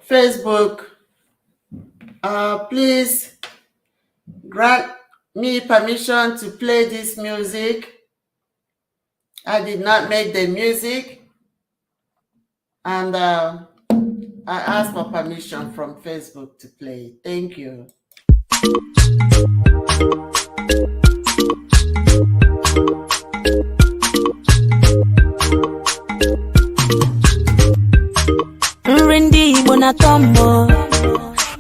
Facebook, please grant me permission to play this music. I did not make the music, and I asked for permission from Facebook to play. Thank you. Nrindi Igbo na tombo,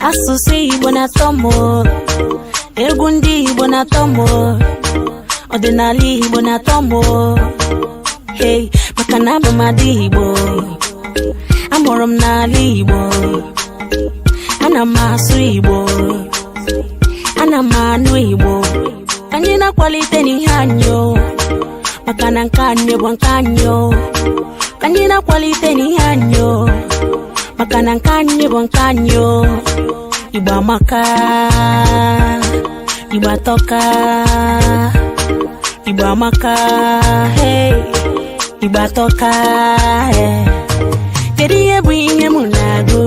asụsụ Igbo na tombo, egwu ndị Igbo na tombo, ọdịnala Igbo na tombo. Hey, maka na abụ m adị Igbo, amụrụ m n'ala Igbo, ana m asụ Igbo, ana m anụ Igbo. Anyị na-akwalite n'ihe anyị, maka na nke anyị bụ nke anyị. Anyị na-akwalite n'ihe anyị, maka na nke anyị bụ nke anyị. Igbo amaka, Igbo atọka, Igbo amaka, hey, Igbo atọka, hey. Kedu ihe bụ ihe m na-agụ?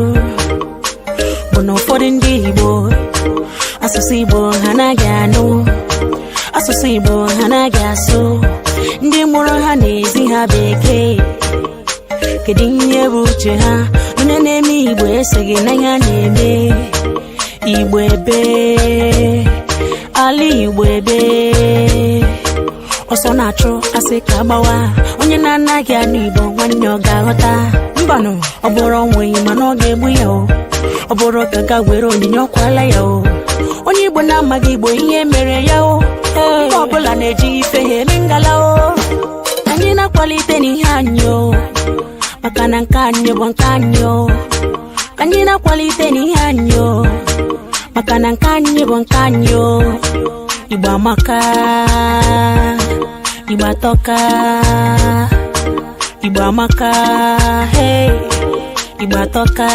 Bụ na ụfọdụ ndị Igbo asụsụ Igbo ha naghị anụ, asụsụ Igbo ha naghị asụ, ndị mụrụ ha na-ezi ha Bekee. Kedu ihe bụ uche ha? Onye na-eme Igbo eseghị na ya na-eme. Igbo ebe, ala Igbo ebe, ọsọ na-achụ asị ka gbawa. Onye na-anaghị anụ Igbo nwanne ọ ga-aghọta. Mbanụ, ọ bụrụ ọnwụ enyi mana ọ ga-egbu ya o. Ọ bụrụ ka ga were onyinye ọkwala ya o. Onye Igbo na-amaghị Igbo ihe mere ya o. Mgbe ọbụla na-eji ife ha eme ngala o. Anyị na-akwalite n'ihe anyị o, maka na nke anyị bụ nke anyị. Anyị na-akwalite n'ihe anyị, maka na nke anyị bụ nke anyị. Igbo amaka, Igbo atọka, Igbo amaka, hey, Igbo atọka.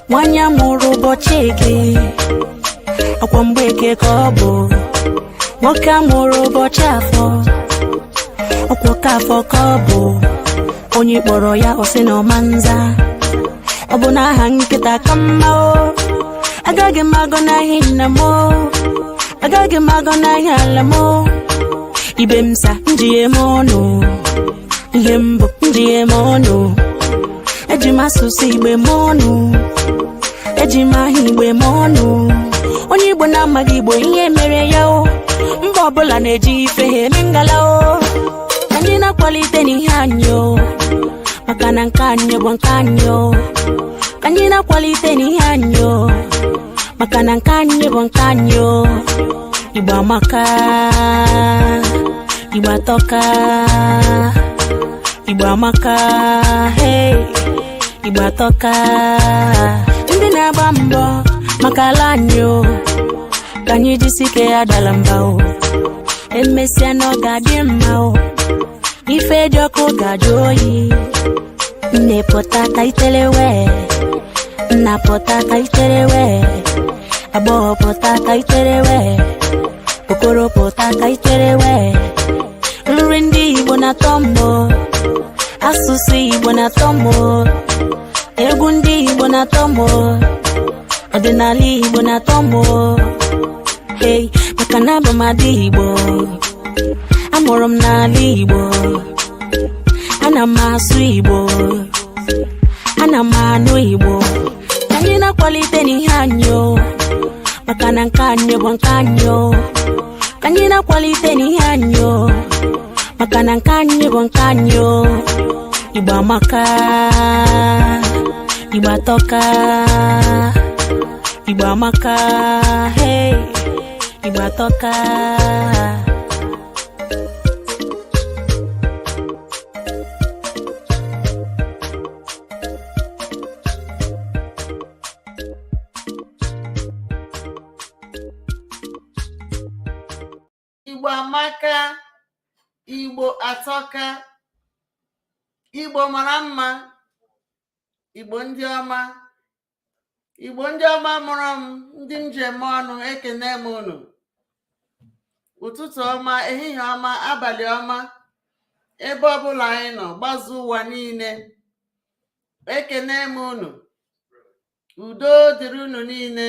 Nwanyị amụrụ ụbọchị Eke, ọkwa mgbe Eke ka ọ bụ. Nwoke amụrụ ụbọchị Afọ, ọkwa ka Afọ ka ọ bụ. Onye kpọrọ ya ọsị na ọmanza, ọ bụ n'aha nkịta ka mma o. Agaghị m agọ n'ahịa nna m o, agaghị m agọ n'ahịa ala m o. Ibe m sa njighe m ọnụ, ihe mbụ njighe m ọnụ. Eji m asụsụ Igbo m ọnụ, eji m aha Igbo m ọnụ. Onye Igbo na-amaghị Igbo ihe mere ya o. Mba ọbụla na-eji ife ha eme ngala o. Anyị na-akwalite n'ihe anyị o, maka na nke anyị bụ nke anyị. Anyị na-akwalite n'ihe anyị o, maka na nke anyị bụ nke anyị. Igbo amaka, Igbo atọka, Igbo amaka, hey, Igbo atọka. Ndị na-agba mbọ maka ala anyị o, ka anyị jisike ya dala mba o. Emesịa na ọ ga-adị mma o, ife dị ọkụ ga-ajụ oyi. Nne pụta ka itelewe, nna pụta ka itelewe, agbọghọ pụta ka itelewe, okoro pụta ka itelewe. Nri ndị Igbo na tombo, asụsụ Igbo na tombo, egwu ndị Igbo na tombo, ọdịnala Igbo na tombo. Hey, maka na abụ m adị Igbo, amụrụ m n'ala Igbo, ana m asụ Igbo, ana m anụ Igbo. Anyị na-akwalite n'ihe anyị, maka na nke anyị bụ nke anyị. Anyị na-akwalite n'ihe anyị, maka na nke anyị bụ nke anyị. Igbo amaka, Igbo atọka, Igbo amaka, hey, Igbo atọka. Igbo amaka, Igbo atọka, Igbo mara mma, Igbo ndị ọma. Igbo ndị ọma mụrụ m, ndị njem ọnụ, ekene m unu. Ụtụtụ ọma, ehihie ọma, abalị ọma, ebe ọbụla anyị nọ, gbazụ ụwa niile. Ekene m unu. Udo dịrị unu niile.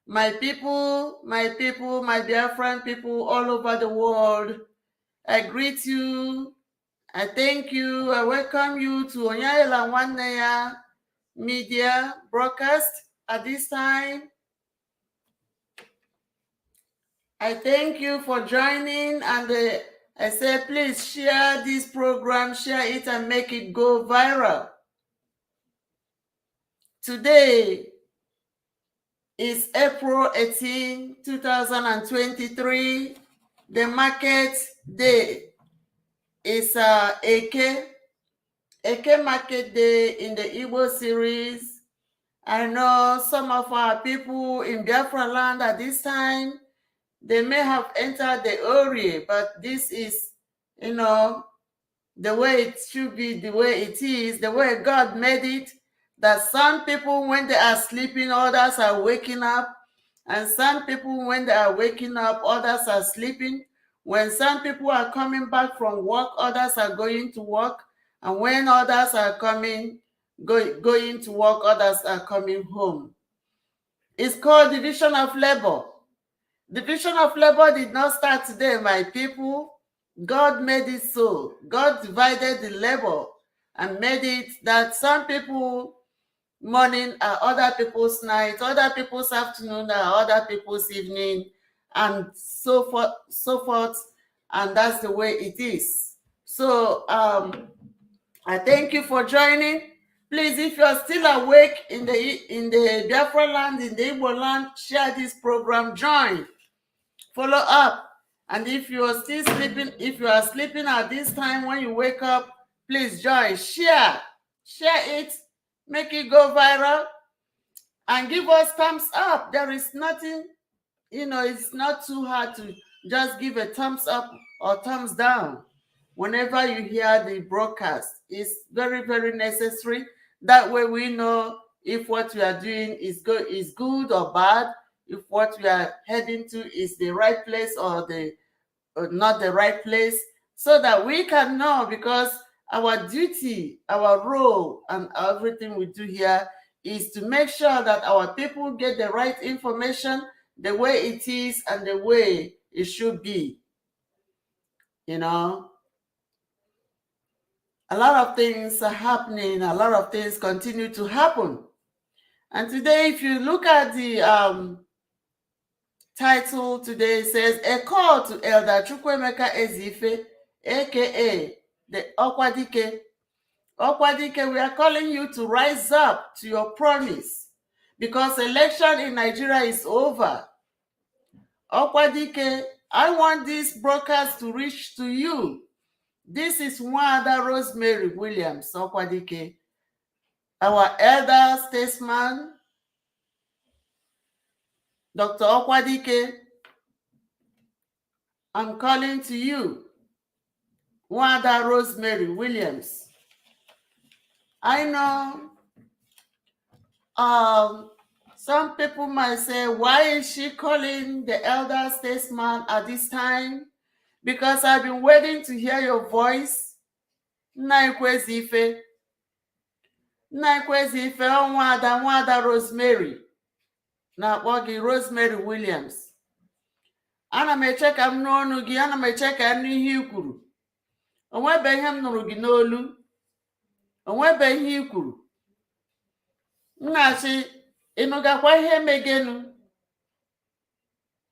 My people, my Biafran people all over the world, I greet you. I thank you. I welcome you to Onyaela Nwanneya media broadcast at this time. I thank you for joining, and I say please share this program, share it and make it go viral. Today is April 18, 2023. The market day is Eke Market Day in the Igbo series. I know some of our people in Biafra land at this time, they may have entered the Ori, but this is, the way it should be, the way it is, the way God made it, that some people, when they are sleeping, others are waking up, and some people, when they are waking up, others are sleeping. When some people are coming back from work, others are going to work, and when others are going to work, others are coming home. It's called division of labor. Division of labor did not start today, my people. God made it so. God divided the labor and made it that some people morning are other people's night, other people's afternoon are other people's evening, and so forth, and that's the way it is. So I thank you for joining. Please, if you are still awake in the Biafra land, in the Igbo land, share this program, join, follow up. And if you are still sleeping, if you are sleeping at this time, when you wake up, please join, share it, make it go viral, and give us thumbs up. There is nothing, it's not too hard to just give a thumbs up or thumbs down whenever you hear the broadcast. It's very, very necessary. That way we know if what we are doing is good or bad, if what we are heading to is the right place or not the right place, so that we can know, because our duty, our role, and everything we do here is to make sure that our people get the right information, the way it is and the way it should be. A lot of things are happening, a lot of things continue to happen. And today, if you look at the title today, it says, a call to Elder Chukwuemeka Ezeife, aka the Okwadike. Okwadike, we are calling you to rise up to your promise, because election in Nigeria is over. Okwadike, I want this broadcast to reach to you. This is Wanda Rosemary Williams, Okwadike, our elder statesman, Dr. Okwadike. I'm calling to you, Wanda Rosemary Williams. I know some people might say, why is she calling the elder statesman at this time? Because I've been waiting to hear your voice. Ezeife, Nwada Rosemary. Na-akpọ gị Rosemary Williams. Ana m eche ka m n'ọnụ gị, ana m eche ka nụ ihe i kwuru. Onwebe ihe m nụrụ gị n'olu. Onwebe ihe i kwuru. M na-asị, ịnụgakwa ihe megenu.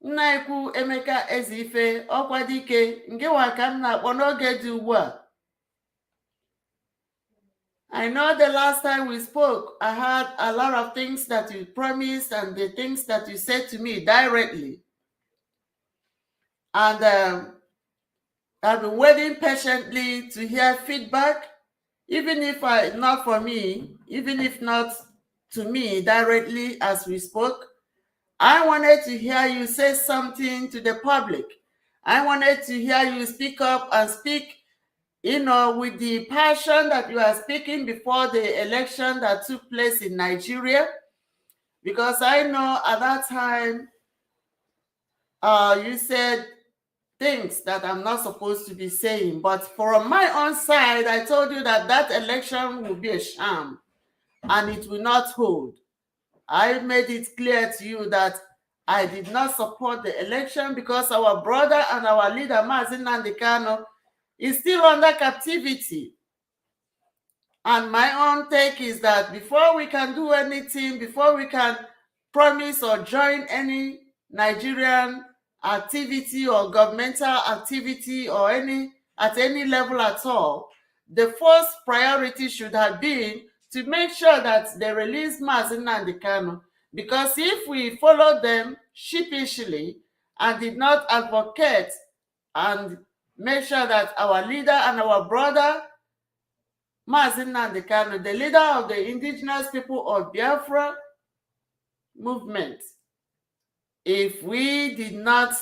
Nna ikwu Emeka Ezeife, Okwadike, ngewa ka m na-akpọ n'oge dị ugbu a. I know the last time we spoke, I had a lot of things that you promised and the things that you said to me directly. And I've been waiting patiently to hear feedback, even if not for me, even if not to me directly as we spoke. I wanted to hear you say something to the public. I wanted to hear you speak up and speak, with the passion that you are speaking before the election that took place in Nigeria. Because I know at that time you said things that I'm not supposed to be saying. But from my own side, I told you that that election will be a sham and it will not hold. I made it clear to you that I did not support the election because our brother and our leader, Mazi Nnamdi Kanu, is still under captivity. And my own take is that before we can do anything, before we can promise or join any Nigerian activity or governmental activity or at any level at all, the first priority should have been to make sure that they release Mazi Nnamdi Kanu. Because if we follow them sheepishly and did not advocate and make sure that our leader and our brother Mazi Nnamdi Kanu, the leader of the indigenous people of Biafra movement, if we did not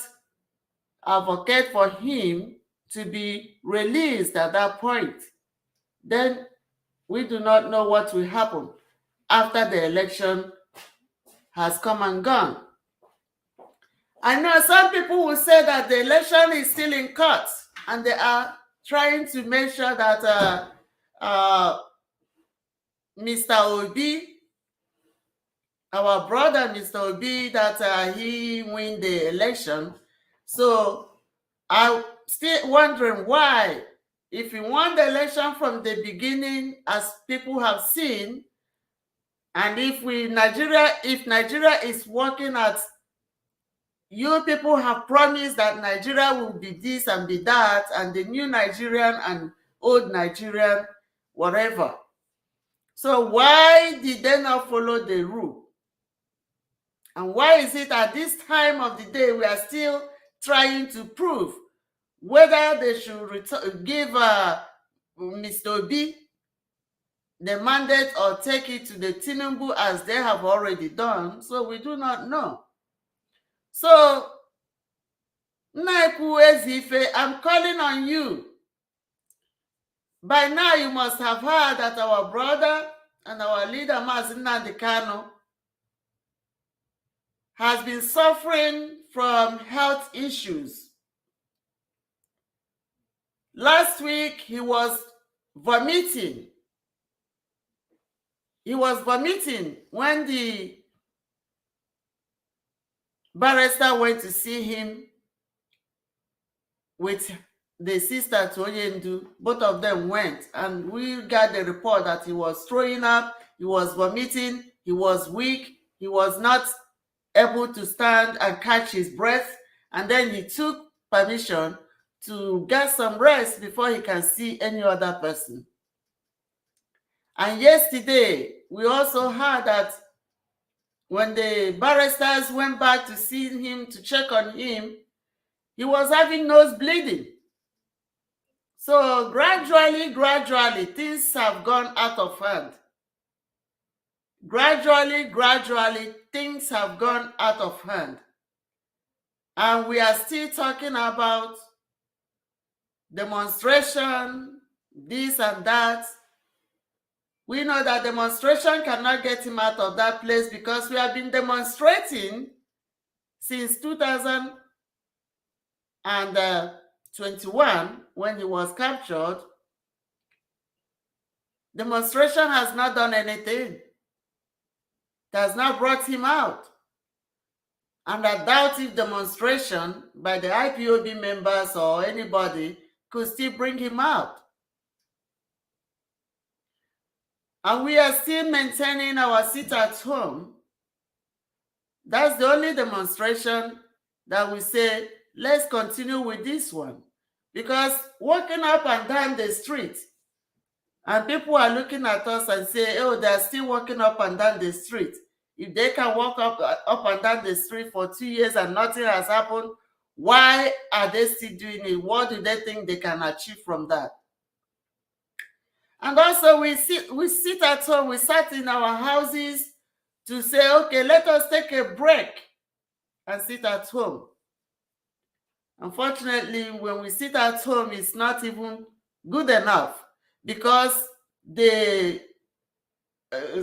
advocate for him to be released at that point, then we do not know what will happen after the election has come and gone. I know some people will say that the election is still in court and they are trying to make sure that Mr. Obi, our brother Mr. Obi, that he win the election. So I'm still wondering why, if he won the election from the beginning, as people have seen, and if Nigeria is working at, you people have promised that Nigeria will be this and be that, and the new Nigerian and old Nigerian, whatever. So why did they not follow the rule? And why is it at this time of the day we are still trying to prove whether they should give Mr. Obi the mandate or take it to the Tinubu as they have already done? So we do not know. So, Ezeife, I'm calling on you. By now you must have heard that our brother and our leader, Mazi Nnamdi Kanu, has been suffering from health issues. Last week, he was vomiting. He was vomiting when the barrister went to see him with the sister Toyendu. Both of them went, and we got the report that he was throwing up, he was vomiting, he was weak, he was not able to stand and catch his breath, and then he took permission to get some rest before he can see any other person. And yesterday, we also heard that when the barristers went back to see him, to check on him, he was having nose bleeding. So gradually, things have gone out of hand. Gradually, things have gone out of hand. And we are still talking about demonstration, this and that. We know that demonstration cannot get him out of that place because we have been demonstrating since 2021 when he was captured. Demonstration has not done anything. It has not brought him out. And I doubt if demonstration by the IPOB members or anybody could still bring him out. And we are still maintaining our seat at home. That's the only demonstration that we say, let's continue with this one. Because walking up and down the street, and people are looking at us and say, oh, they're still walking up and down the street. If they can walk up and down the street for 2 years and nothing has happened, why are they still doing it? What do they think they can achieve from that? And also we sit at home, we sat in our houses to say, okay, let us take a break and sit at home. Unfortunately, when we sit at home, it's not even good enough because the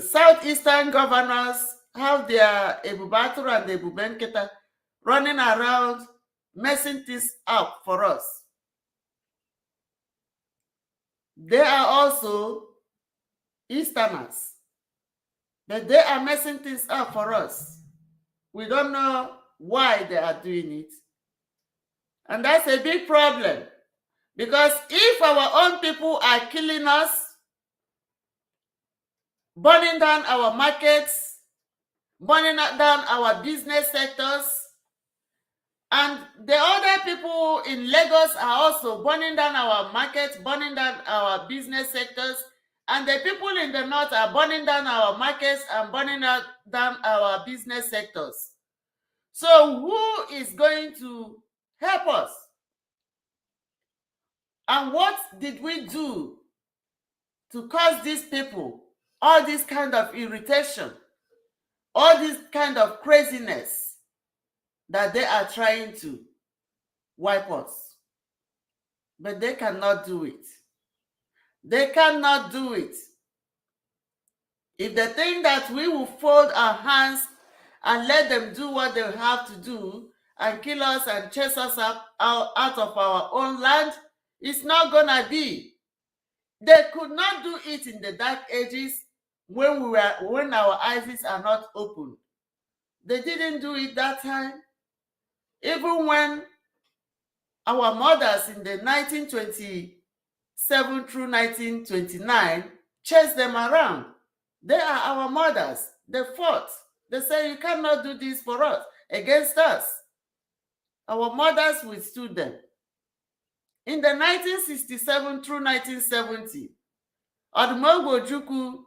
southeastern governors have their Ebubaturu and Ebubenketa running around messing things up for us. They are also Easterners, but they are messing things up for us. We don't know why they are doing it. And that's a big problem. Because if our own people are killing us, burning down our markets, burning down our business sectors, and the other people in Lagos are also burning down our markets, burning down our business sectors, and the people in the north are burning down our markets and burning down our business sectors. So who is going to help us? And what did we do to cause these people all this kind of irritation, all this kind of craziness that they are trying to wipe us? But they cannot do it. They cannot do it. If they think that we will fold our hands and let them do what they have to do and kill us and chase us out of our own land, it's not gonna be. They could not do it in the dark ages when our eyes are not open. They didn't do it that time. Even when our mothers in the 1927 through 1929 chased them around. They are our mothers. They fought. They say, you cannot do this for us, against us. Our mothers withstood them. In the 1967 through 1970, Odumegwu Ojukwu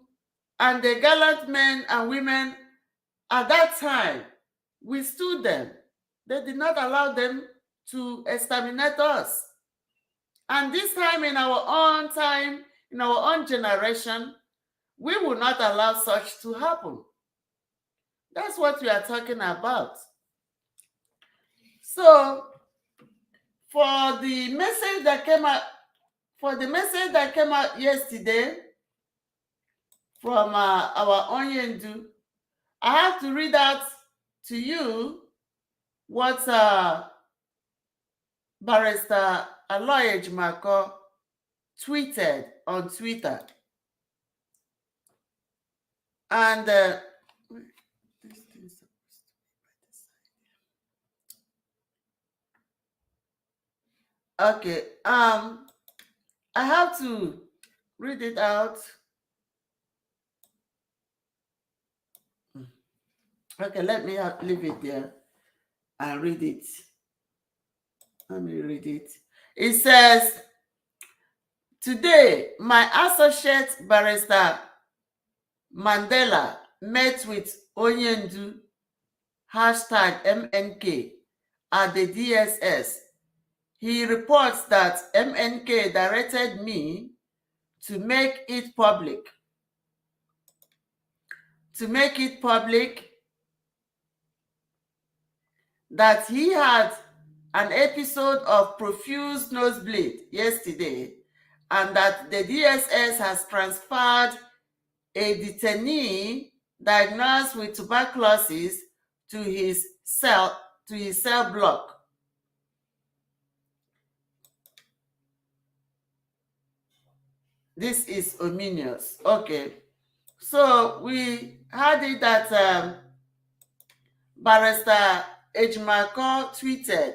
and the gallant men and women at that time withstood them. They did not allow them to exterminate us. And this time, in our own generation, we will not allow such to happen. That's what we are talking about. So, for the message that came out, yesterday from our Onyendu, I have to read out to you what Barrister Aloy Ejimako tweeted on Twitter. And okay, I have to read it out. Okay, let me leave it there and read it. Let me read it. It says, today, my associate Barrister Mandela met with Onyendu, #MNK, at the DSS. He reports that MNK directed me to make it public. That he had an episode of profuse nosebleed yesterday, and that the DSS has transferred a detainee diagnosed with tuberculosis to his cell block. This is ominous. Okay. So we had it that Barrister Ejimako tweeted.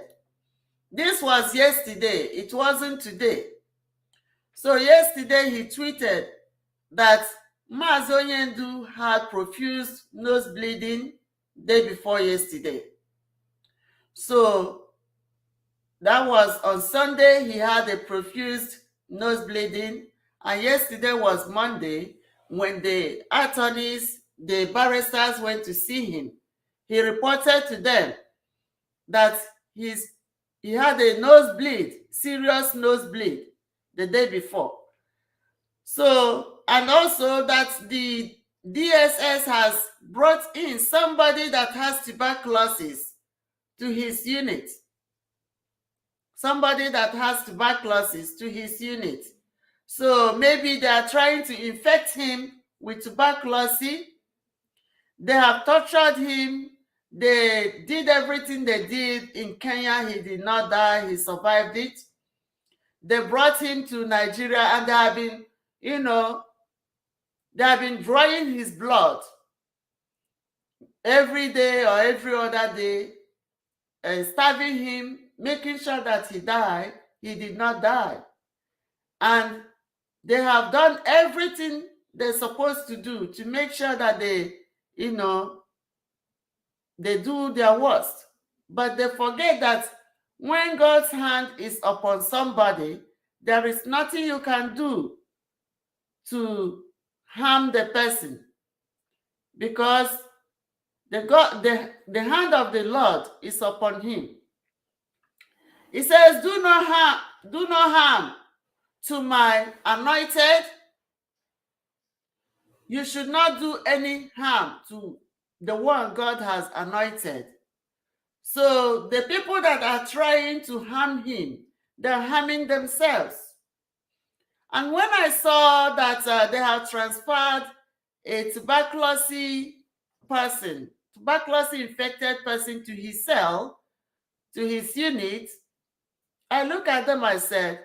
This was yesterday. It wasn't today. So yesterday he tweeted that Mazi Onyendu had profuse nose bleeding day before yesterday. So that was on Sunday. He had a profuse nose bleeding, and yesterday was Monday when the attorneys, the barristers went to see him. He reported to them that he had a nosebleed, serious nosebleed, the day before. So, and also that the DSS has brought in somebody that has tuberculosis to his unit. Somebody that has tuberculosis to his unit. So maybe they are trying to infect him with tuberculosis, They have tortured him. They did everything they did in Kenya. He did not die. He survived it. They brought him to Nigeria, and they have been, they have been drawing his blood every day or every other day, starving him, making sure that he died. He did not die. And they have done everything they're supposed to do to make sure that they do their worst. But they forget that when God's hand is upon somebody, there is nothing you can do to harm the person, because the hand of the Lord is upon him. He says, do no harm to my anointed. You should not do any harm to the one God has anointed. So the people that are trying to harm him, they're harming themselves. And when I saw that they have transferred a tuberculosis infected person to his cell, to his unit, I look at them, I said,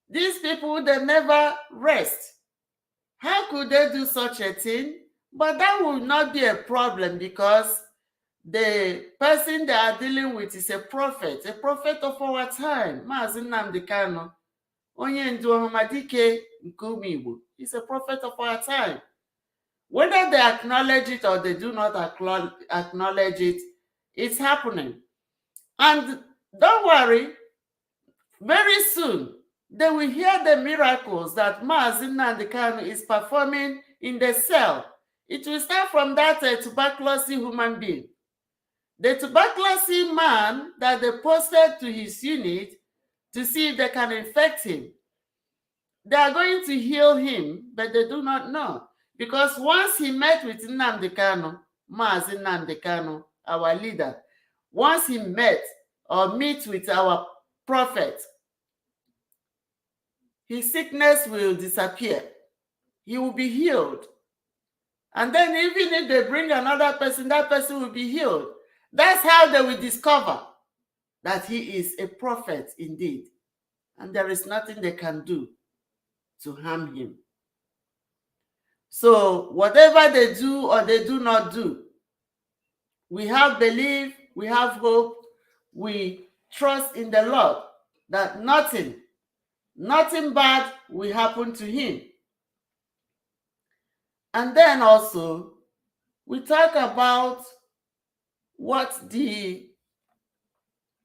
these people, they never rest. How could they do such a thing? But that will not be a problem, because the person they are dealing with is a prophet of our time. Maazị Nnamdi Kanu, onye ndu Okwadike nke ụmụ Igbo, is a prophet of our time. Whether they acknowledge it or they do not acknowledge it, it's happening. And don't worry, very soon they will hear the miracles that Maazị Nnamdi Kanu is performing in the cell. It will start from that tuberculosis human being. The tuberculosis man that they posted to his unit to see if they can infect him. They are going to heal him, but they do not know. Because once he met with Nnamdi Kanu, Maazị Nnamdi Kanu, our leader, once he met or meet with our prophet, his sickness will disappear. He will be healed. And then even if they bring another person, that person will be healed. That's how they will discover that he is a prophet indeed. And there is nothing they can do to harm him. So whatever they do or they do not do, we have belief, we have hope, we trust in the Lord that nothing bad will happen to him. And then also, we talk about what the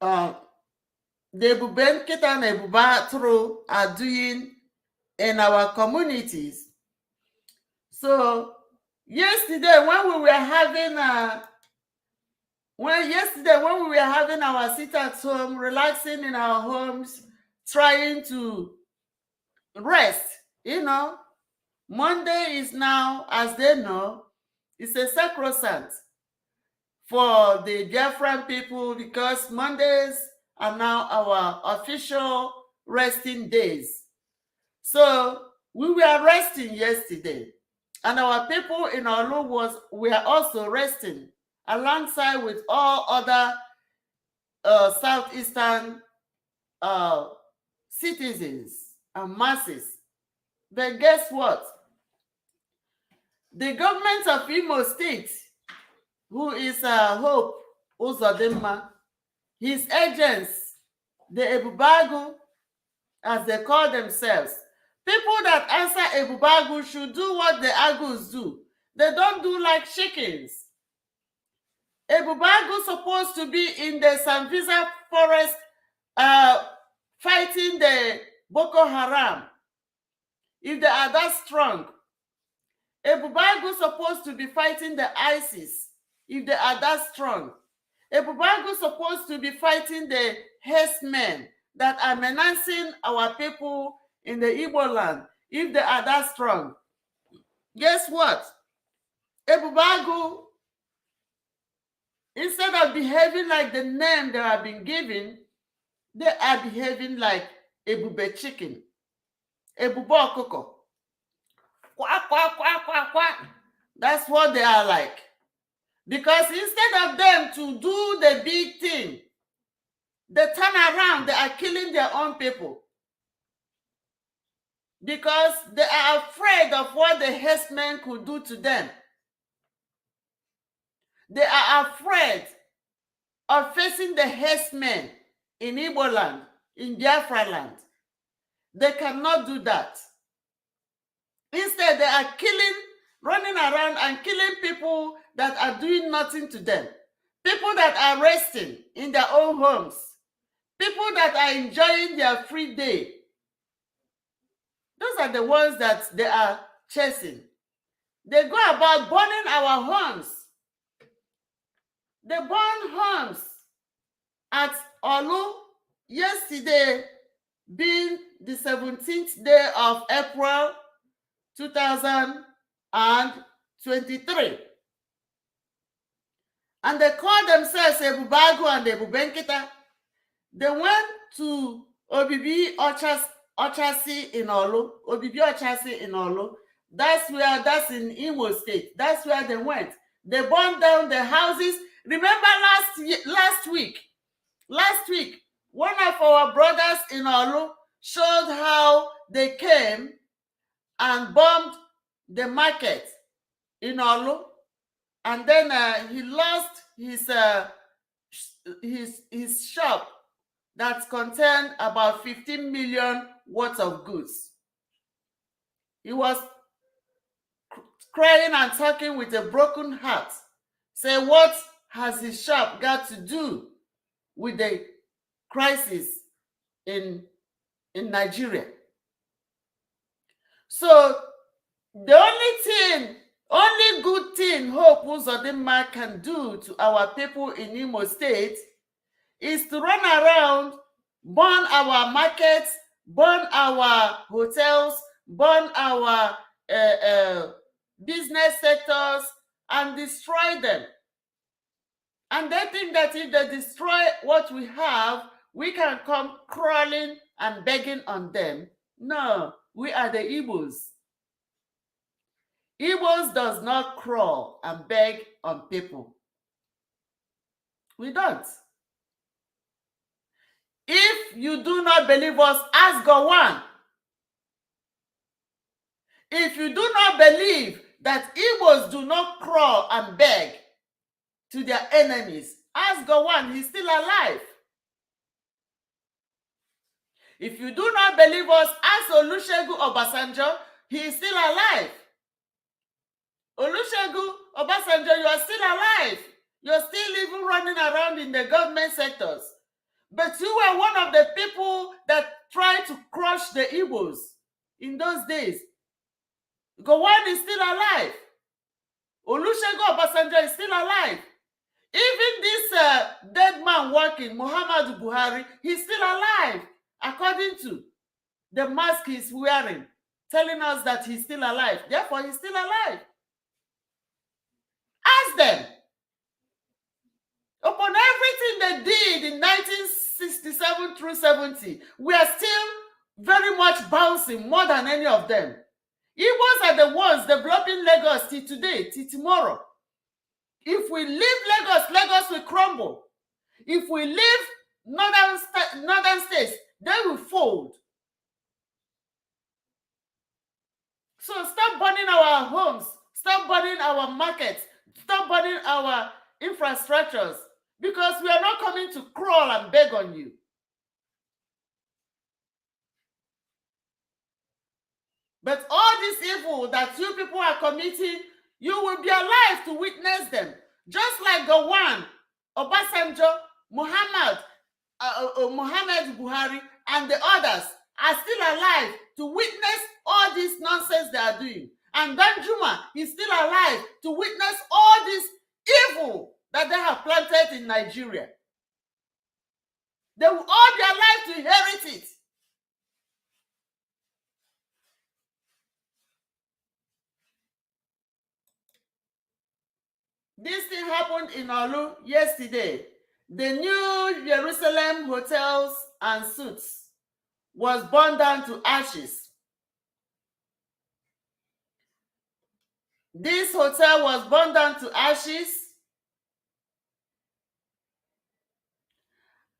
Ebube Nkita and Ebube Atụrụ are doing in our communities. So yesterday when we were having our sit at home, relaxing in our homes, trying to rest, Monday is now, as they know, it's a sacrosanct for the Biafran people, because Mondays are now our official resting days. So we were resting yesterday, and our people in Olu were also resting alongside with all other southeastern citizens and masses. But guess what? The government of Imo State, who is Hope Uzodimma, his agents, the Ebubagu, as they call themselves, people that answer Ebubagu should do what the Agus do. They don't do like chickens. Ebubagu supposed to be in the Sambisa forest fighting the Boko Haram. If they are that strong, Ebubagu supposed to be fighting the ISIS. If they are that strong, Ebubagu supposed to be fighting the herdsmen that are menacing our people in the Igbo land. If they are that strong, guess what? Ebubagu, instead of behaving like the name they have been given, they are behaving like Ebube chicken, Ebube okoko. Quack, quack, quack, quack, quack. That's what they are like. Because instead of them to do the big thing, they turn around, they are killing their own people. Because they are afraid of what the herdsmen could do to them. They are afraid of facing the herdsmen in Igbo land, in Biafra land. They cannot do that. Instead, they are running around and killing people that are doing nothing to them. People that are resting in their own homes. People that are enjoying their free day. Those are the ones that they are chasing. They go about burning our homes. They burn homes at Olu yesterday, being the 17th day of April 2023. And they call themselves Ebubago and Ebubenkita. They went to Obibi Ochasi in Olu. Obibi Ochasi in Olu. That's in Imo State. That's where they went. They burned down the houses. Remember last week, one of our brothers in Olu showed how they came and bombed the market in Olu, and then he lost his shop that contained about 15 million worth of goods. He was crying and talking with a broken heart. Say, what has his shop got to do with the crisis in Nigeria? So the only good thing Hope Uzodinma can do to our people in Imo State is to run around, burn our markets, burn our hotels, burn our business sectors, and destroy them. And they think that if they destroy what we have, we can come crawling and begging on them. No, we are the Igbos. Igbos does not crawl and beg on people. We don't. If you do not believe us, ask Gowon. If you do not believe that Igbos do not crawl and beg to their enemies, ask Gowon, he's still alive. If you do not believe us, ask Olusegun Obasanjo, he is still alive. Olusegun Obasanjo, you are still alive. You're still even running around in the government sectors. But you were one of the people that tried to crush the Igbos in those days. Gowon is still alive. Olusegun Obasanjo is still alive. Even this dead man walking, Muhammadu Buhari, he's still alive, according to the mask he's wearing, telling us that he's still alive. Therefore, he's still alive. Ask them. Upon everything they did in 1967 through 70, we are still very much bouncing more than any of them. Igbos are the ones developing Lagos till today, till tomorrow. If we leave Lagos, Lagos will crumble. If we leave northern states, they will fold. So stop burning our homes, stop burning our markets, stop burning our infrastructures, because we are not coming to crawl and beg on you. But all this evil that you people are committing, you will be alive to witness them. Just like Gowon, Obasanjo, Muhammad Buhari, and the others are still alive to witness all this nonsense they are doing. And Danjuma is still alive to witness all this evil that they have planted in Nigeria. They will all be alive to inherit it. This thing happened in Olu yesterday. The New Jerusalem hotels and suites was burned down to ashes. This hotel was burned down to ashes.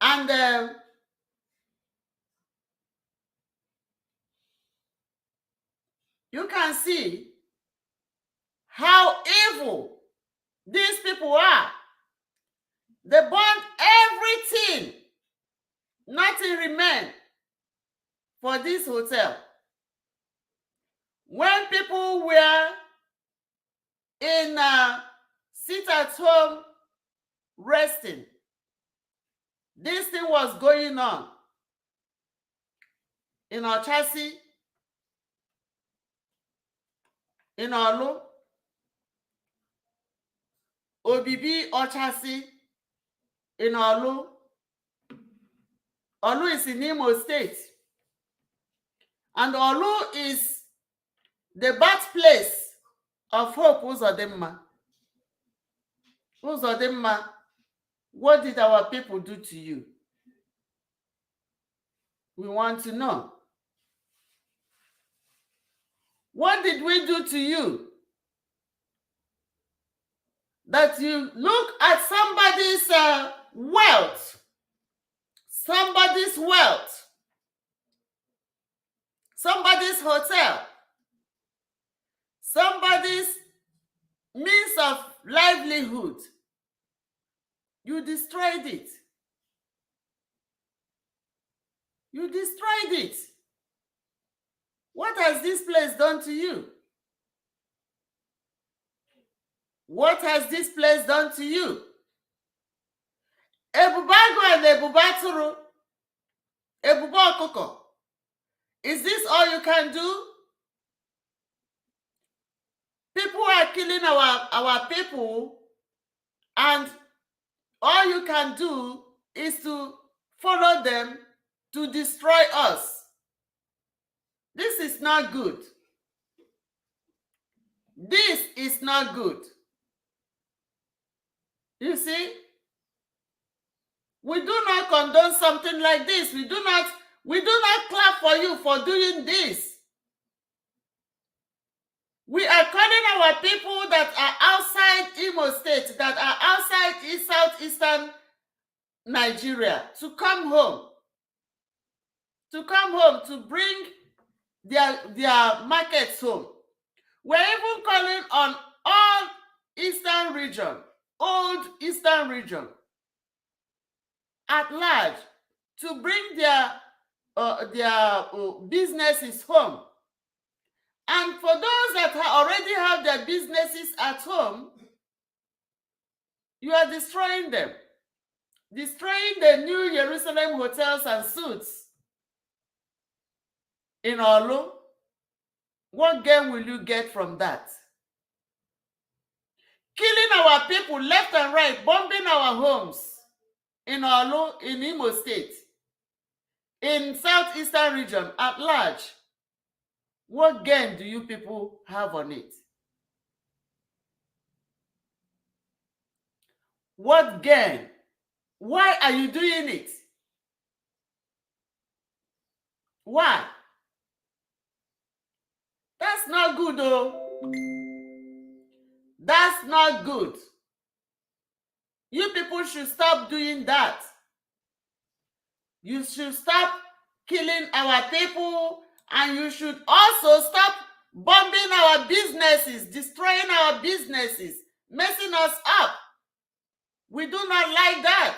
And you can see how evil these people are. They burn everything. Nothing remained for this hotel. When people were in sit-at-home resting, this thing was going on in Ochasi, in Olu, Obibi Ochasi, in Olu. Olu is in Imo State. And Olu is the birthplace of Hope Uzodimma. Uzodimma, what did our people do to you? We want to know. What did we do to you? That you look at somebody's wealth, somebody's hotel, somebody's means of livelihood. You destroyed it. You destroyed it. What has this place done to you? What has this place done to you? Ebubago and Ebubaturu, Ebubokoko. Is this all you can do? People are killing our people, and all you can do is to follow them to destroy us. This is not good. This is not good. You see, we do not condone something like this. We do not clap for you for doing this. We are calling our people that are outside Imo State, that are outside southeastern Nigeria, to come home. To come home, to bring their markets home. We're even calling on all eastern region, old eastern region, at large, to bring their businesses home. And for those that already have their businesses at home, you are destroying them. Destroying the New Jerusalem hotels and suites in Olu. What gain will you get from that? Killing our people left and right, bombing our homes in Olu, in Imo State, in southeastern region at large. What gain do you people have on it? What gain? Why are you doing it? Why? That's not good, though. That's not good. You people should stop doing that. You should stop killing our people, and you should also stop bombing our businesses, destroying our businesses, messing us up. We do not like that.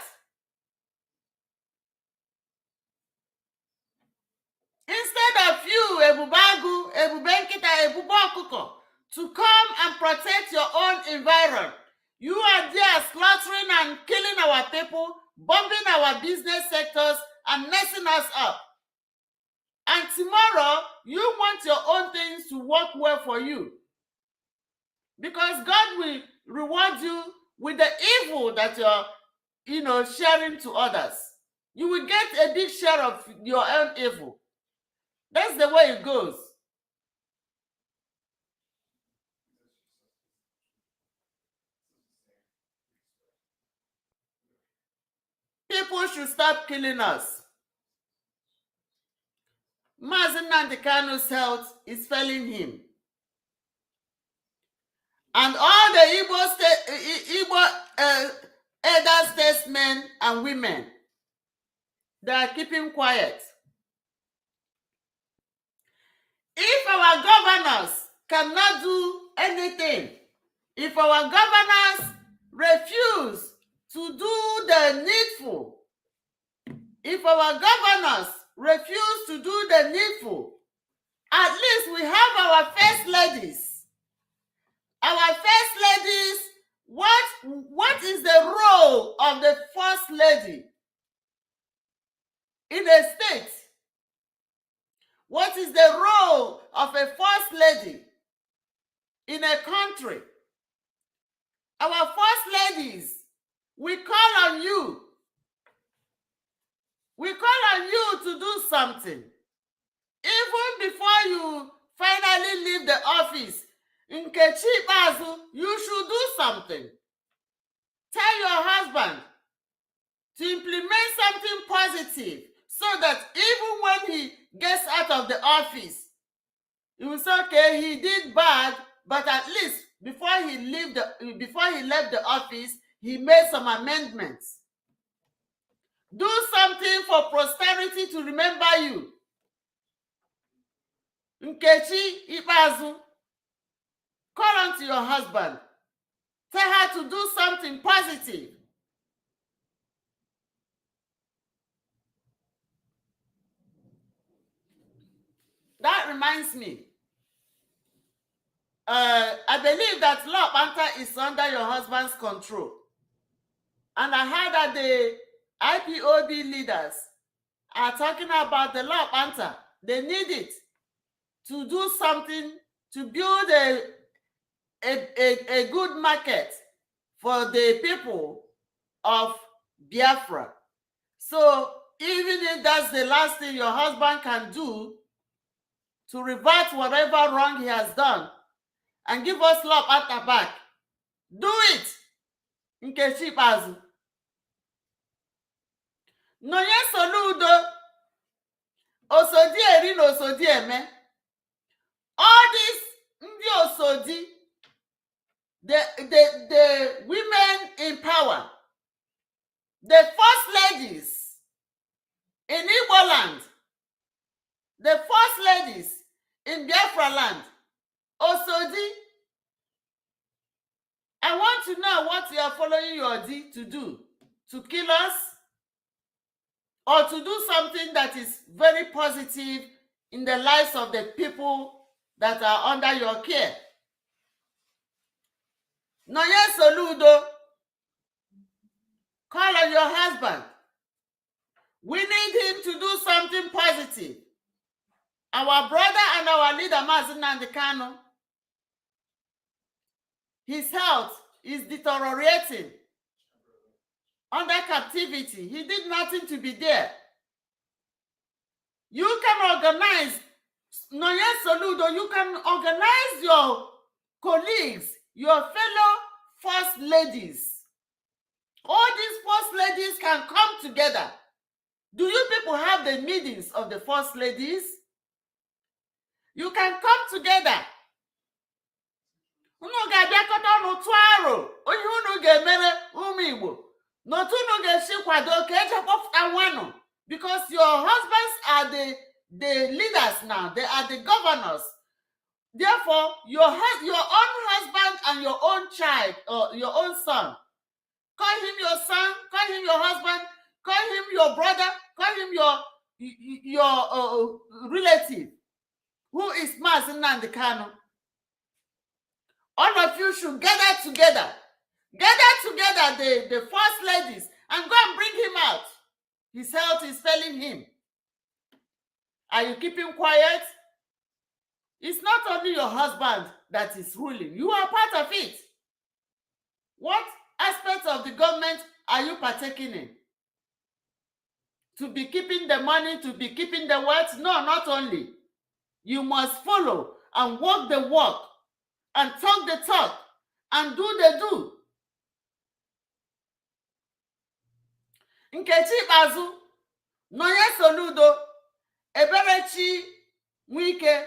Instead of you, Ebubagu, Ebubenkita, Ebubokuko, to come and protect your own environment, you are there slaughtering and killing our people, bombing our business sectors, and messing us up. And tomorrow, you want your own things to work well for you. Because God will reward you with the evil that you're sharing to others. You will get a big share of your own evil. That's the way it goes. People should stop killing us. Mazi Nnamdi Kanu's health is failing him. And all the Igbo elder statesmen and women They are keeping quiet. If our governors cannot do anything, if our governors refuse to do the needful, if our governors refuse to do the needful, at least we have our first ladies. Our first ladies, what is the role of the first lady in a state? What is the role of a first lady in a country? Our first ladies, we call on you. We call on you to do something. Even before you finally leave the office, Nkechi Bazu, you should do something. Tell your husband to implement something positive so that even when he gets out of the office, he will say, okay, he did bad, but at least before he left the office, he made some amendments. Do something for posterity to remember you. Nkechi Ikpeazu, call on to your husband. Tell her to do something positive. That reminds me. I believe that Law Panther is under your husband's control. And I heard that the IPOB leaders are talking about the Law Panther. They need it to do something, to build a good market for the people of Biafra. So even if that's the last thing your husband can do to revert whatever wrong he has done and give us Law Panther back, do it. Nkechi Ikpeazu. Nonye Soludo, Osodi Eri na Osodi Eme. All these Ndi Osodi, the women in power, the first ladies in Igbo land, the first ladies in Biafra land, Osodi, I want to know what you are following your deed to do. To kill us? Or to do something that is very positive in the lives of the people that are under your care. Nonye Soludo, call on your husband. We need him to do something positive. Our brother and our leader, Mazi Nnamdi Kanu, his health is deteriorating under captivity. He did nothing to be there. You can organize, Nonye Soludo, you can organize your colleagues, your fellow first ladies. All these first ladies can come together. Do you people have the meetings of the first ladies? You can come together. Unu ga-abịakọta ọnụ tụọ aro onye unu ga-emere ụmụ Igbo. N'otu unu ga-esi kwado ka eje kpọpụta nwanụ, because your husbands are the leaders now. They are the governors. Therefore, your own husband and your own child or your own son, call him your son, call him your husband, call him your brother, call him your relative, who is Mazi Nnamdi Kanu. All of you should gather together. Gather together the first ladies and go and bring him out. His health is failing him. Are you keeping quiet? It's not only your husband that is ruling. You are part of it. What aspects of the government are you partaking in? To be keeping the money, to be keeping the wealth? No, not only. You must follow and walk the walk and talk the talk and do the do. Nkechi Ikpeazu, Nonye Soludo, Eberechi Nwike,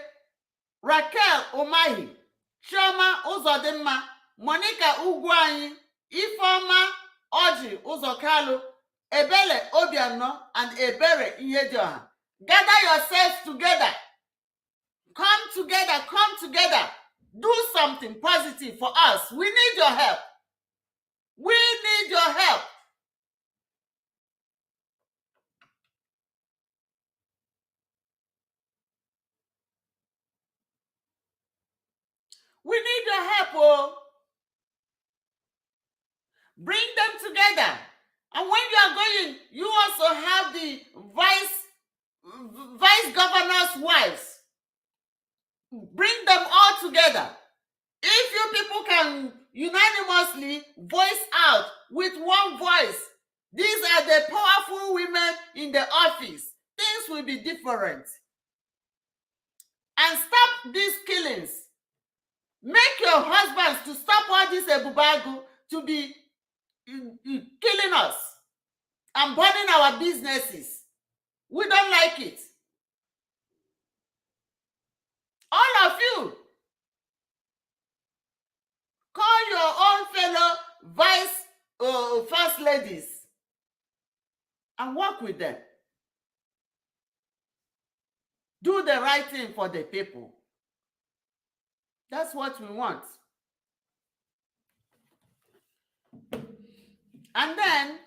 Raquel Umahi, Chioma Uzodimma, Monica Ugwuanyi, Ifeoma Oji Uzokalu, Ebele Obiano and Ebere Ihejoha. Gather yourselves together. Come together, come together. Do something positive for us. We need your help. We need your help. We need your help, oh. Bring them together. And when you are going, you also have the vice governor's wives. Bring them all together. If you people can unanimously voice out with one voice, these are the powerful women in the office, things will be different. And stop these killings. Make your husbands to stop all this ebubagu to be killing us and burning our businesses. We don't like it. All of you, call your own fellow first ladies and work with them. Do the right thing for the people. That's what we want. And then,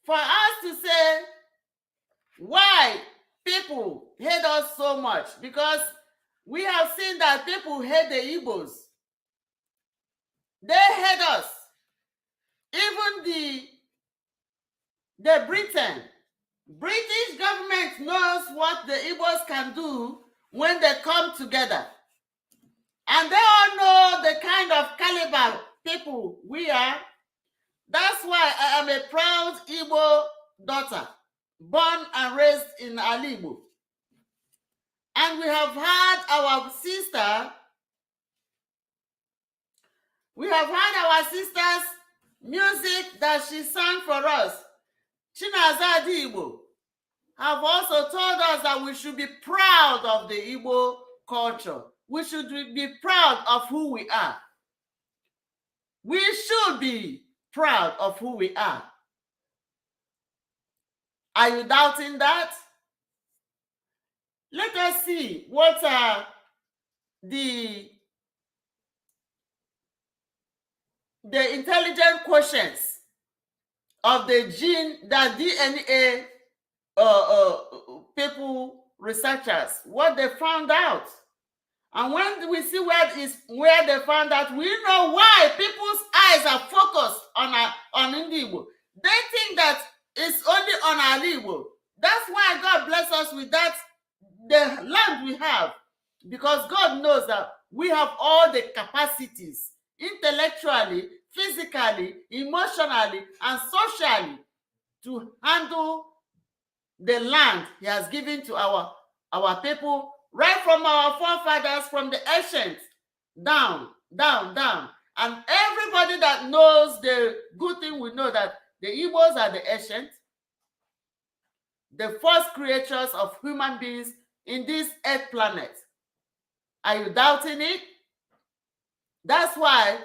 for us to say why people hate us so much, because we have seen that people hate the Igbos. They hate us. Even the British government knows what the Igbos can do when they come together. And they all know the kind of caliber people we are. That's why I am a proud Igbo daughter, born and raised in Alibu. And we have had our sister's music that she sang for us. Chinaza Igbo have also told us that we should be proud of the Igbo culture. We should be proud of who we are. We should be proud of who we are. Are you doubting that? Let us see what are the intelligent quotients of the gene, that DNA people, researchers, what they found out. And when we see where they found out, we know why people's eyes are focused on Igbo. They think that it's only on Igbo. That's why God bless us with that, the land we have. Because God knows that we have all the capacities, intellectually, physically, emotionally, and socially, to handle the land He has given to our people, right from our forefathers, from the ancient, down. And everybody that knows the good thing will know that the Igbos are the ancient, the first creatures of human beings in this earth planet. Are you doubting it? That's why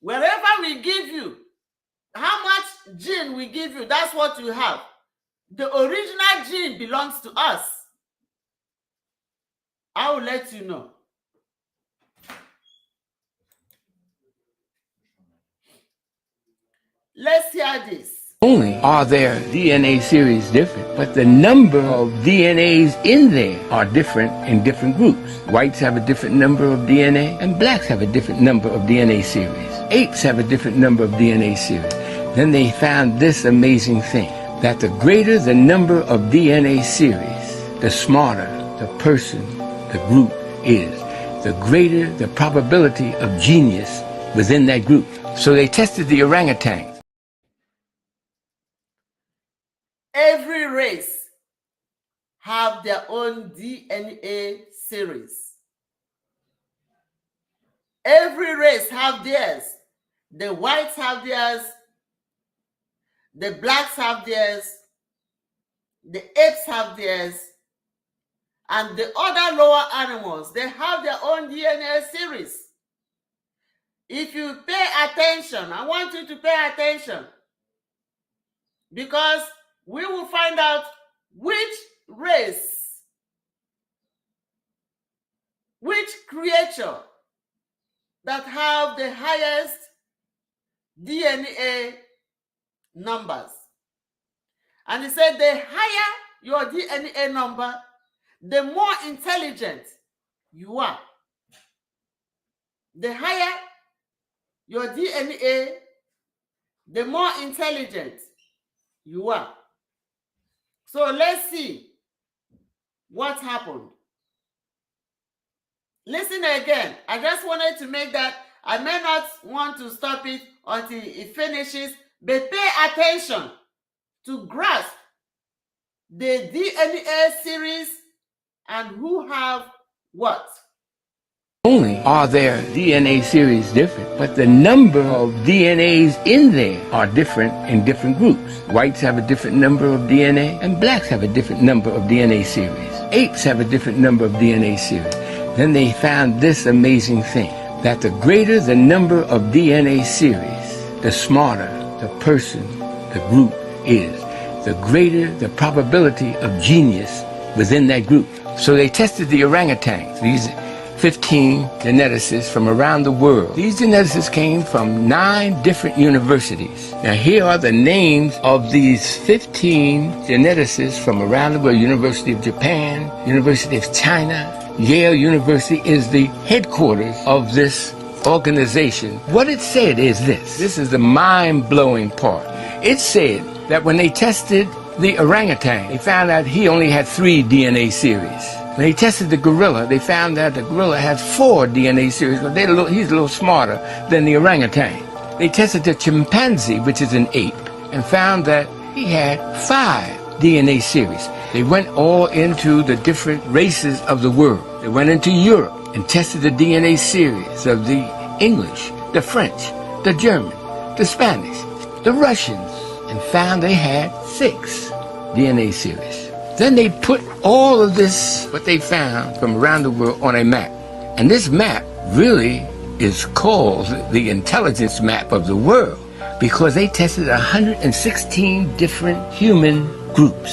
wherever we give you, how much gene we give you, that's what you have. The original gene belongs to us. I will let you know. Let's hear this. Only are their DNA series different, but the number of DNAs in there are different in different groups. Whites have a different number of DNA, and blacks have a different number of DNA series. Apes have a different number of DNA series. Then they found this amazing thing, that the greater the number of DNA series, the smarter the person, the group is. The greater the probability of genius within that group. So they tested the orangutans. Every race have their own DNA series. Every race have theirs. The whites have theirs. The blacks have theirs. The apes have theirs. And the other lower animals, they have their own DNA series. If you pay attention, I want you to pay attention. because we will find out which race, which creature that have the highest DNA numbers. And he said the higher your DNA number, the more intelligent you are. The higher your DNA, the more intelligent you are. So let's see what happened. Listen again. I just wanted to make that. I may not want to stop it until it finishes, but pay attention to grasp the DNA series and who have what. Only are their DNA series different, but the number of DNAs in there are different in different groups. Whites have a different number of DNA, and blacks have a different number of DNA series. Apes have a different number of DNA series. Then they found this amazing thing, that the greater the number of DNA series, the smarter the person, the group is, the greater the probability of genius within that group. So they tested the orangutans, these 15 geneticists from around the world. These geneticists came from 9 different universities. Now here are the names of these 15 geneticists from around the world. University of Japan, University of China, Yale University is the headquarters of this organization. What it said is this. This is the mind-blowing part. It said that when they tested the orangutan, they found out he only had 3 DNA series. When they tested the gorilla, they found that the gorilla has 4 DNA series, but he's a little smarter than the orangutan. They tested the chimpanzee, which is an ape, and found that he had 5 DNA series. They went all into the different races of the world. They went into Europe and tested the DNA series of the English, the French, the German, the Spanish, the Russians, and found they had 6 DNA series. Then they put all of this, what they found from around the world, on a map. And this map really is called the intelligence map of the world, because they tested 116 different human groups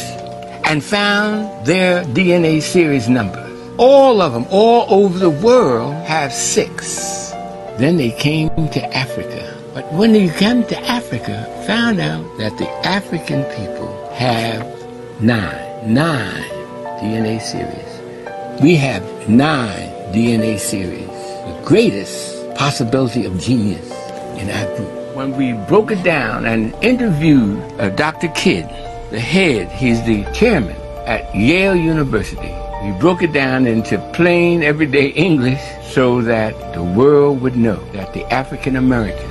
and found their DNA series numbers. All of them, all over the world, have 6. Then they came to Africa. But when they came to Africa, found out that the African people have 9 DNA series. We have 9 DNA series. The greatest possibility of genius in our group. When we broke it down and interviewed Dr. Kidd, the head, he's the chairman at Yale University. We broke it down into plain, everyday English so that the world would know that the African American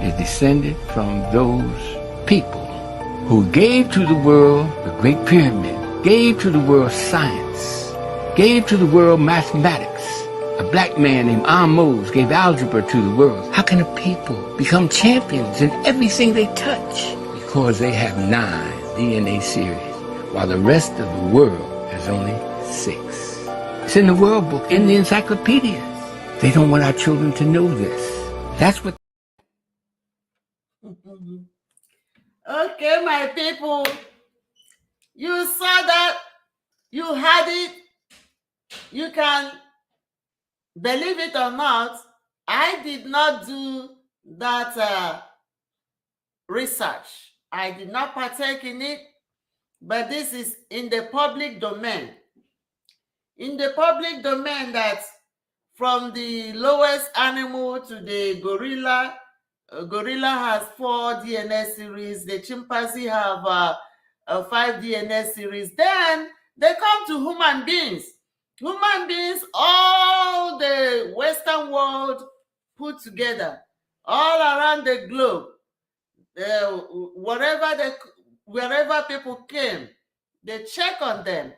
is descended from those people who gave to the world the Great Pyramid, gave to the world science, gave to the world mathematics. A black man named Amos gave algebra to the world. How can a people become champions in everything they touch? Because they have 9 DNA series, while the rest of the world has only 6. It's in the World Book, in the encyclopedias. They don't want our children to know this. That's what. Okay, my people, you saw that, you had it, you can believe it or not, I did not do that research. I did not partake in it, but this is in the public domain. In the public domain, that from the lowest animal to the gorilla, gorilla has 4 DNA series, the chimpanzee have 5 DNA series. Then they come to human beings. Human beings, all the Western world put together, all around the globe, wherever people came, they check on them.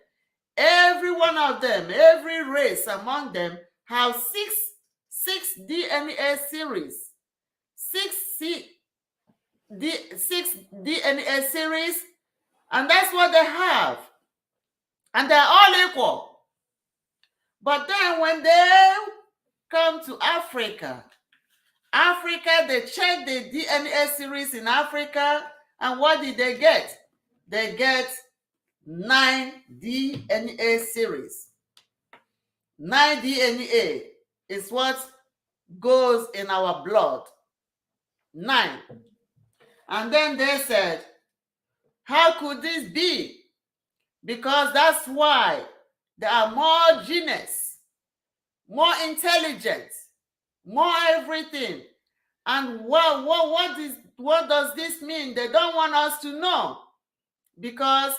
Every one of them, every race among them, have 6 DNA series. 6 DNA series, and that's what they have. And they're all equal. But then when they come to Africa, they check the DNA series in Africa, And what did they get? They get 9 DNA series. 9 DNA is what goes in our blood. 9. And then they said, how could this be? Because that's why there are more genius, more intelligence, more everything. And what does this mean? They don't want us to know, because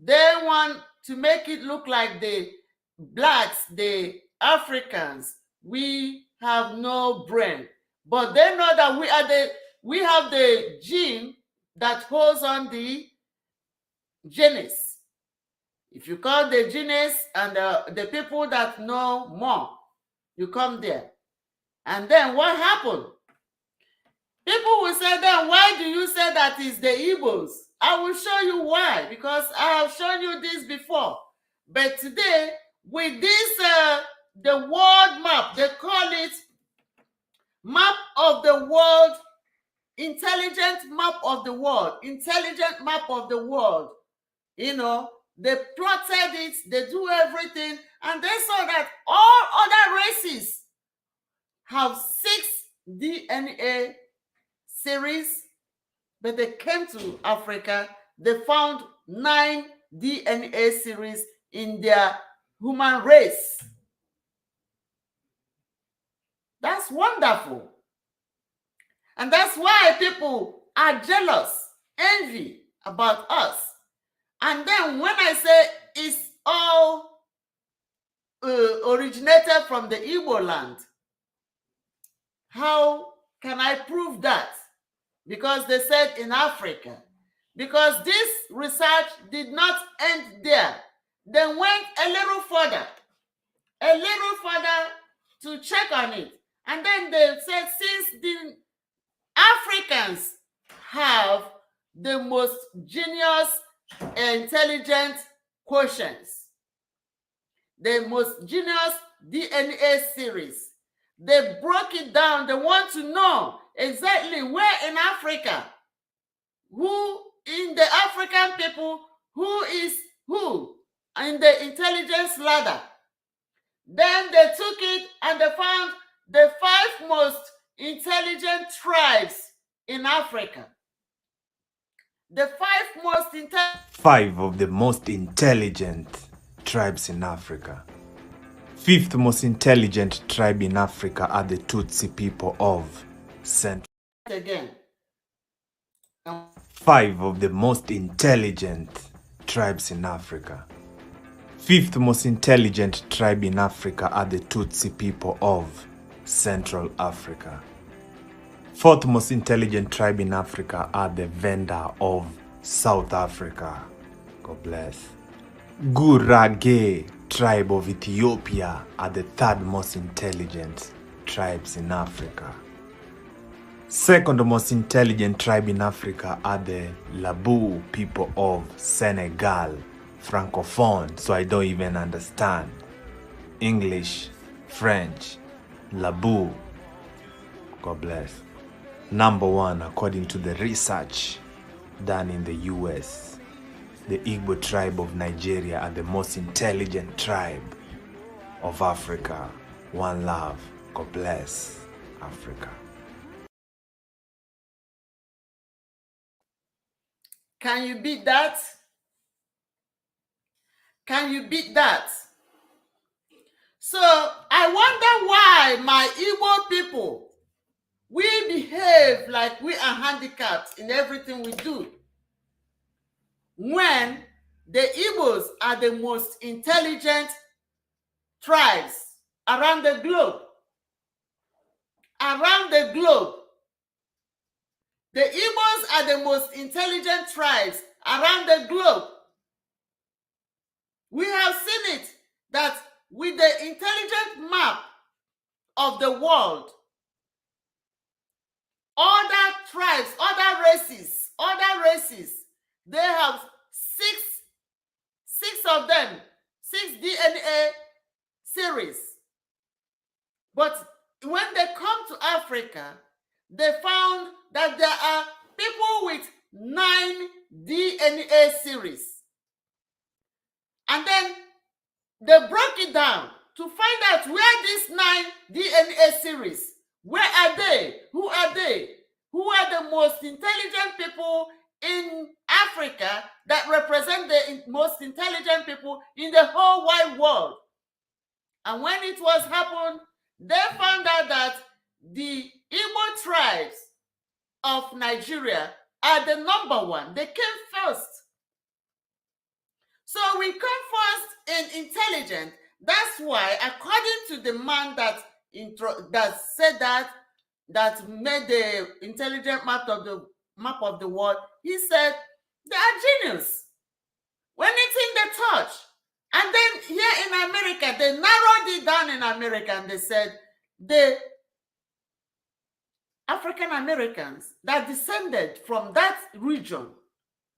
they want to make it look like the blacks, the Africans, we have no brain. But they know that we have the gene that holds on the genes. If you call the genes and the people that know more, you come there. And then what happened? People will say, then why do you say that it's the Igbos? I will show you why, because I have shown you this before. But today, with this, the world map, they call it map of the world, intelligent map of the world, intelligent map of the world. You know, they plotted it, they do everything, and they saw that all other races have 6 DNA series, but they came to Africa, they found 9 DNA series in their human race. That's wonderful. And that's why people are jealous, envy about us. And then when I say it's all originated from the Igbo land, how can I prove that? Because they said in Africa. Because this research did not end there. They went a little further to check on it. And then they said, since the Africans have the most genius, intelligent quotients, the most genius DNA series, they broke it down. They want to know exactly where in Africa, who in the African people, who is who in the intelligence ladder. Then they took it and they found the 5 most intelligent tribes in Africa. The 5 most intelligent... 5 of the most intelligent tribes in Africa. 5th most intelligent tribe in Africa are the Tutsi people of Central. Again. 5 of the most intelligent tribes in Africa. 5th most intelligent tribe in Africa are the Tutsi people of Central Africa. 4th most intelligent tribe in Africa are the Venda of South Africa. God bless. Gurage tribe of Ethiopia are the 3rd most intelligent tribes in Africa. 2nd most intelligent tribe in Africa are the Labu people of Senegal. Francophone, so I don't even understand English, French. Labu. God bless. Number 1, according to the research done in the US, the Igbo tribe of Nigeria are the most intelligent tribe of Africa. One love. God bless Africa. Can you beat that? Can you beat that? So I wonder why my Igbo people, we behave like we are handicapped in everything we do, when the Igbos are the most intelligent tribes around the globe. Around the globe. The Igbos are the most intelligent tribes around the globe. We have seen it that with the intelligent map of the world, other tribes, other races, they have six of them, 6 DNA series. But when they come to Africa, they found that there are people with 9 DNA series. And then they broke it down to find out where these 9 DNA series, where are they? Who are they? Who are the most intelligent people in Africa that represent the most intelligent people in the whole wide world? And when it was happened, they found out that the Igbo tribes of Nigeria are the number 1. They came first. So we come first in intelligence. That's why, according to the man that said that made the intelligent map of the world, he said they are genius. Anything they touch. And then here in America, they narrowed it down in America and they said the African Americans that descended from that region,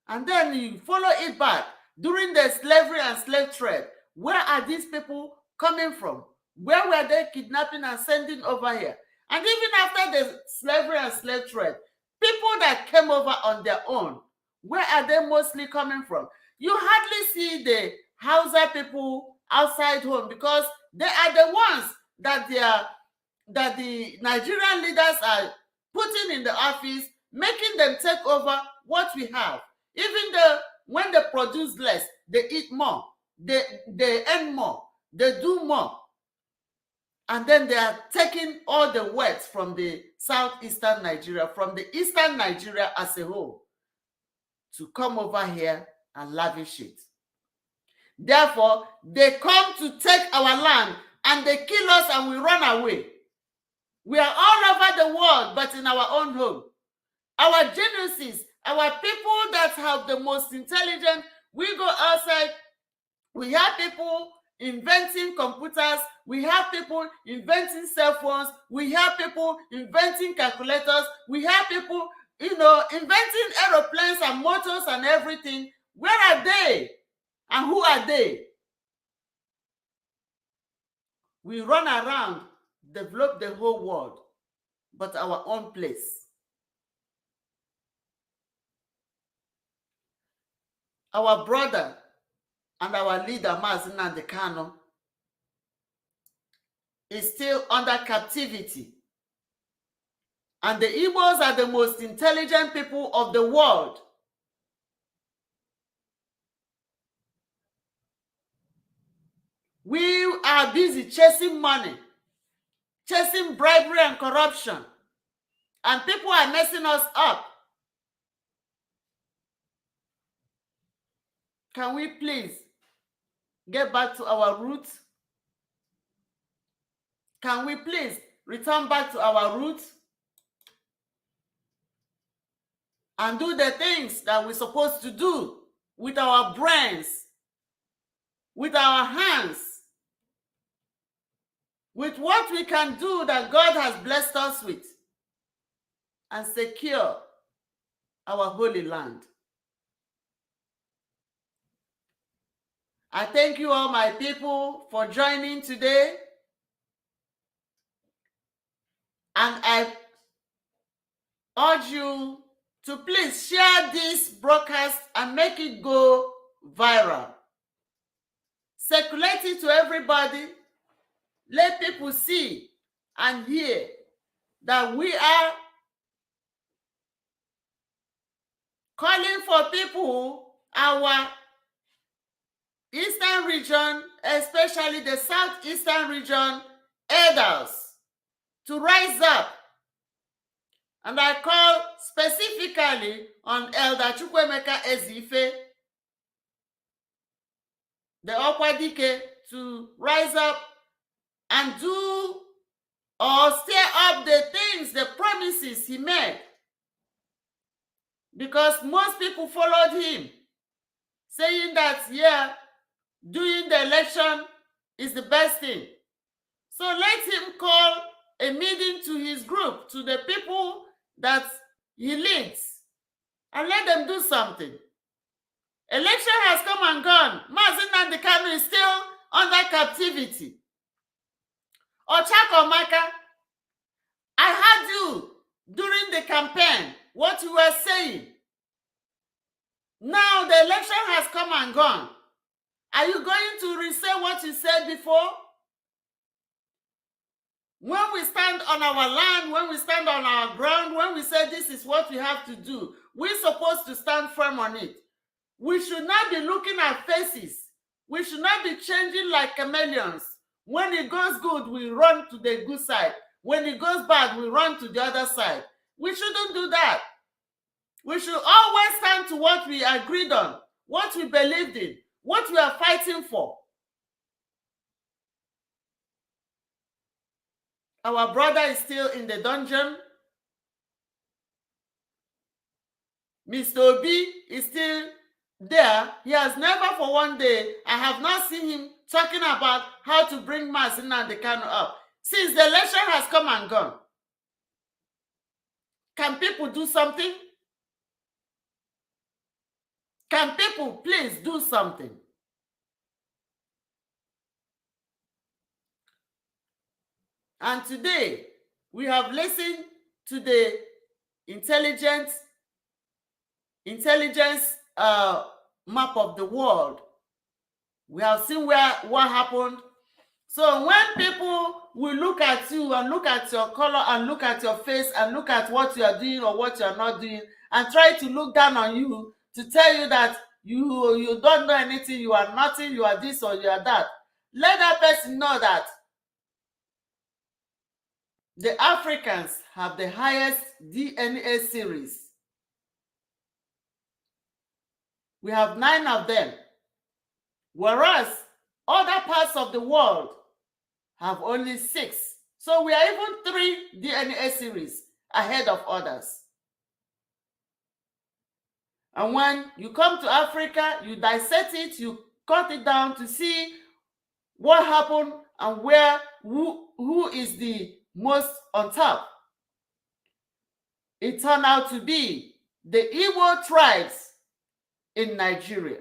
and then you follow it back during the slavery and slave trade. Where are these people coming from? Where were they kidnapping and sending over here? And even after the slavery and slave trade, people that came over on their own, where are they mostly coming from? You hardly see the Hausa people outside home because they are the ones that the Nigerian leaders are putting in the office, making them take over what we have. Even though when they produce less, they eat more, they earn more, they do more. And then they are taking all the wealth from the southeastern Nigeria, from the eastern Nigeria as a whole, to come over here and lavish it. Therefore, they come to take our land and they kill us and we run away. We are all over the world, but in our own home. Our geniuses, our people that have the most intelligent, we go outside, we have people inventing computers, we have people inventing cell phones, we have people inventing calculators, we have people, inventing aeroplanes and motors and everything. Where are they? And who are they? We run around, develop the whole world, but our own place. Our brother and our leader, Mazi Nnamdi Kanu, is still under captivity. And the Igbos are the most intelligent people of the world. We are busy chasing money, chasing bribery and corruption, and people are messing us up. Can we please get back to our roots? Can we please return back to our roots and do the things that we're supposed to do with our brains, with our hands, with what we can do that God has blessed us with, and secure our holy land? I thank you all, my people, for joining today. And I urge you to please share this broadcast and make it go viral. Circulate it to everybody. Let people see and hear that we are calling for people, our eastern region, especially the southeastern region elders, to rise up. And I call specifically on Elder Chukwuemeka Ezeife, the Okwadike, to rise up and do or stir up the things, the promises he made. Because most people followed him, saying that, yeah, doing the election is the best thing. So let him call a meeting to his group, to the people that he leads, and let them do something. Election has come and gone. Mazi Nnamdi Kanu is still under captivity. Chukwuemeka, I heard you during the campaign, what you were saying. Now the election has come and gone. Are you going to re-say what you said before? When we stand on our land, when we stand on our ground, when we say this is what we have to do, we're supposed to stand firm on it. We should not be looking at faces. We should not be changing like chameleons. When it goes good, we run to the good side. When it goes bad, we run to the other side. We shouldn't do that. We should always stand to what we agreed on, what we believed in, what we are fighting for. Our brother is still in the dungeon. Mr. Obi is still there. He has never for one day, I have not seen him talking about how to bring Mazi Nnamdi Kanu up. Since the election has come and gone, can people do something? Can people please do something? And today, we have listened to the intelligence map of the world. We have seen what happened. So when people will look at you and look at your color and look at your face and look at what you are doing or what you are not doing and try to look down on you to tell you that you don't know anything, you are nothing, you are this or you are that, let that person know that the Africans have the highest DNA series. We have 9 of them, whereas other parts of the world have only 6. So we are even 3 DNA series ahead of others. And when you come to Africa, you dissect it, you cut it down to see what happened and who is the most on top. It turned out to be the Igbo tribes in Nigeria.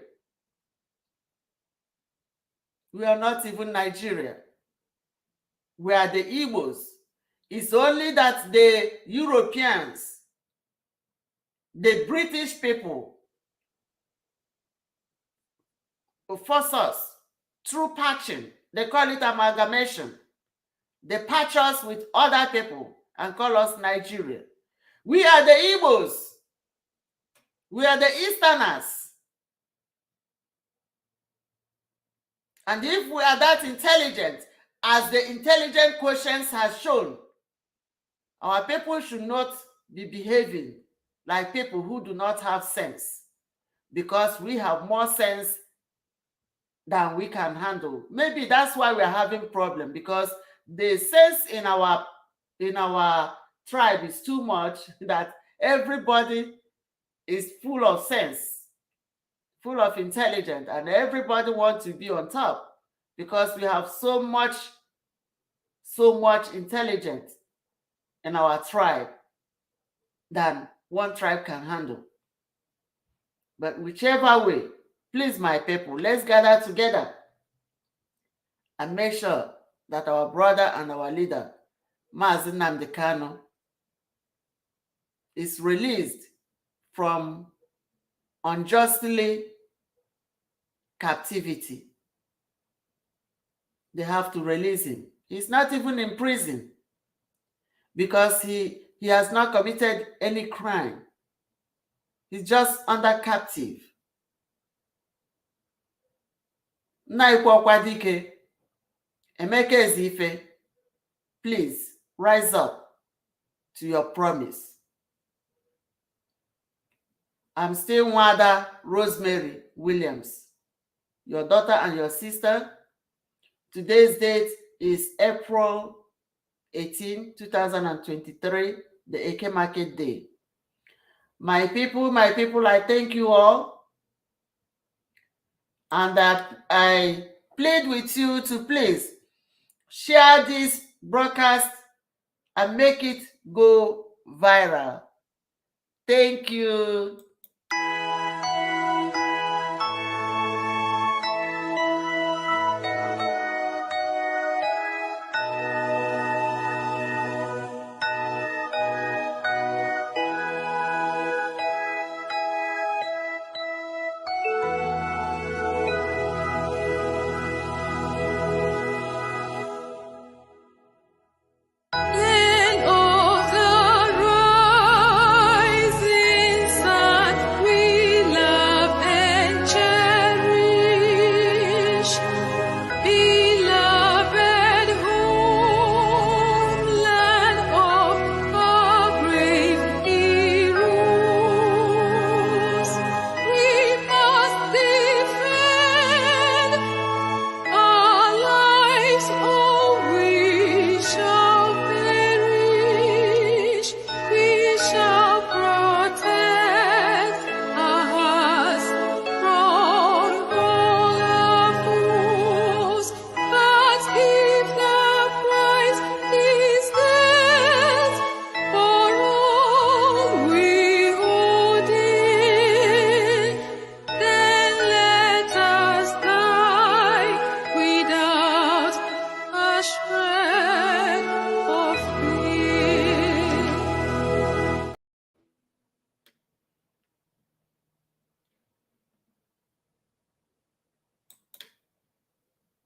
We are not even Nigeria. We are the Igbos. It's only that the Europeans, the British people, force us through patching. They call it amalgamation. They patch us with other people and call us Nigeria. We are the Igbos. We are the Easterners. And if we are that intelligent, as the intelligent quotients has shown, our people should not be behaving like people who do not have sense, because we have more sense than we can handle. Maybe that's why we're having problem, because the sense in our tribe is too much that everybody is full of sense, full of intelligence, and everybody wants to be on top because we have so much intelligence in our tribe than one tribe can handle. But whichever way, please, my people, let's gather together and make sure that our brother and our leader, Mazi Nnamdi Kanu, is released from unjustly captivity. They have to release him. He's not even in prison because he has not committed any crime. He's just under captive. Okwadike, Ezeife, please rise up to your promise. I'm still Nwada Rosemary Williams, your daughter and your sister. Today's date is April 18, 2023, the Eke Market Day. My people, I thank you all. And I plead with you to please share this broadcast and make it go viral. Thank you.